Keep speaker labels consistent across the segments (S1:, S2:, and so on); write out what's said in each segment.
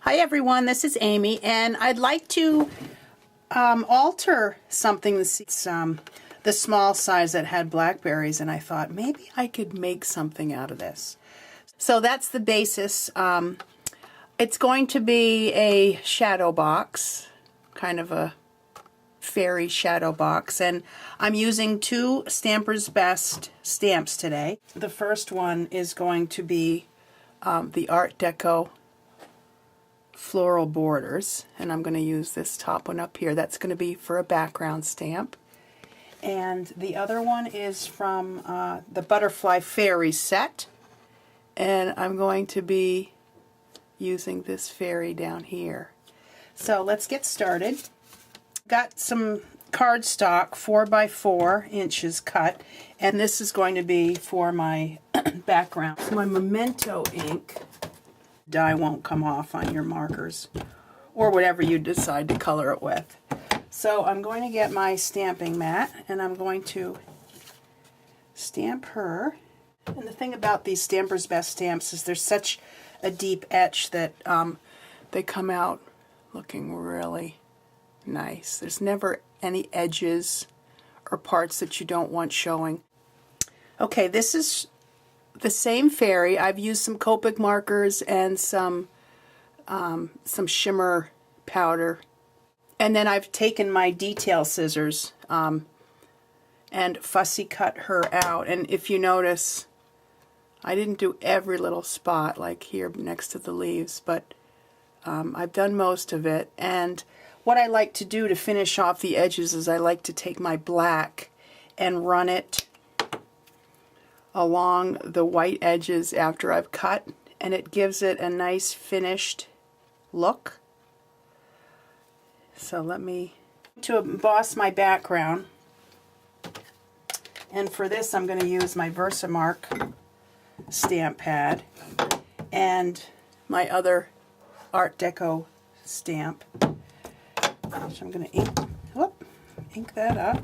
S1: Hi everyone, this is Amy, and I'd like to alter something. It's the small size that had blackberries, and I thought maybe I could make something out of this. So that's the basis. It's going to be a shadow box, kind of a fairy shadow box, and I'm using two Stamper's Best stamps today. The first one is going to be the Art Deco floral borders, and I'm going to use this top one up here. That's going to be for a background stamp. And the other one is from the Butterfly Fairy set, and I'm going to be using this fairy down here. So let's get started. Got some cardstock 4x4 inches cut, and this is going to be for my background. My Memento ink. Dye won't come off on your markers or whatever you decide to color it with. So I'm going to get my stamping mat and I'm going to stamp her. And the thing about these Stamper's Best stamps is there's such a deep etch that they come out looking really nice. There's never any edges or parts that you don't want showing. Okay, this is the same fairy. I've used some Copic markers and some shimmer powder, and then I've taken my detail scissors and fussy cut her out. And if you notice, I didn't do every little spot like here next to the leaves, but I've done most of it. And what I like to do to finish off the edges is I like to take my black and run it along the white edges after I've cut, and it gives it a nice finished look. So let me to emboss my background, and for this I'm going to use my Versamark stamp pad and my other Art Deco stamp. So I'm going to ink that up.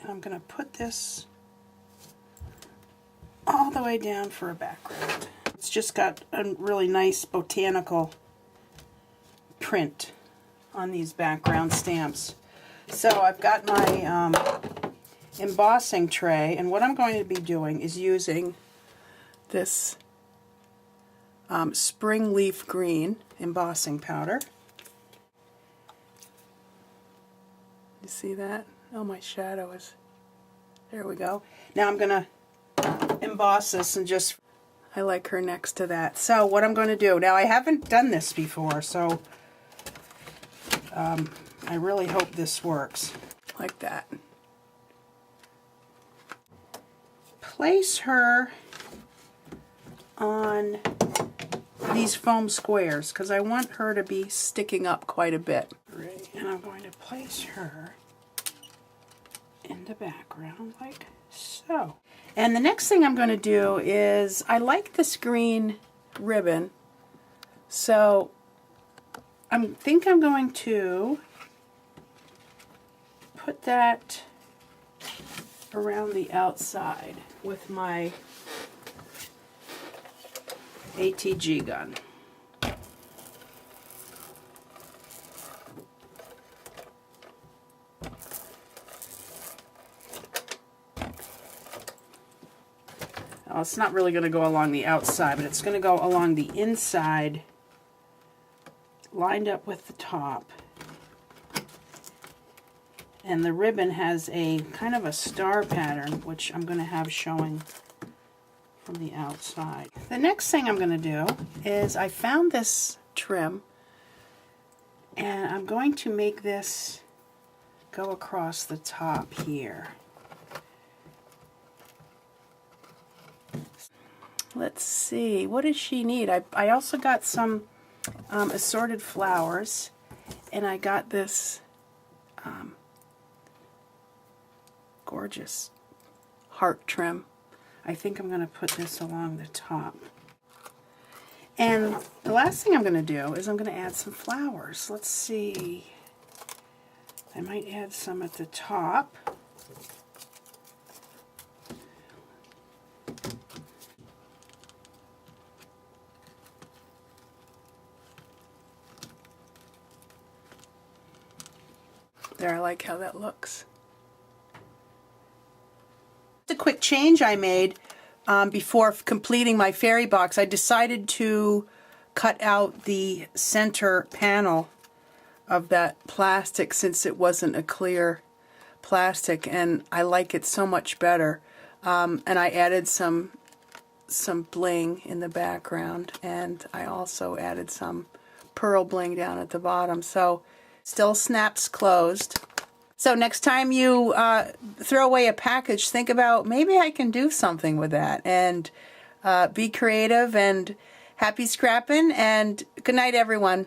S1: I'm going to put this all the way down for a background. It's just got a really nice botanical print on these background stamps. So I've got my embossing tray, and what I'm going to be doing is using this spring leaf green embossing powder. You see that? Oh, my shadow is... There we go. Now I'm going to emboss this and just... I like her next to that. So what I'm going to do... Now I haven't done this before, so I really hope this works. Like that. Place her on these foam squares because I want her to be sticking up quite a bit. And I'm going to place her in the background like so. And the next thing I'm going to do is, I like this green ribbon, so I think I'm going to put that around the outside with my ATG gun. Well, it's not really going to go along the outside, but it's going to go along the inside, lined up with the top. And the ribbon has a kind of a star pattern, which I'm going to have showing from the outside. The next thing I'm going to do is, I found this trim, and I'm going to make this go across the top here. Let's see, what does she need? I also got some assorted flowers, and I got this gorgeous heart trim. I think I'm going to put this along the top. And the last thing I'm going to do is I'm going to add some flowers. Let's see. I might add some at the top. There, I like how that looks. A quick change I made before completing my fairy box. I decided to cut out the center panel of that plastic since it wasn't a clear plastic, and I like it so much better. And I added some bling in the background, and I also added some pearl bling down at the bottom, so still snaps closed. So next time you throw away a package, think about, maybe I can do something with that, and be creative, and happy scrapping, and good night everyone.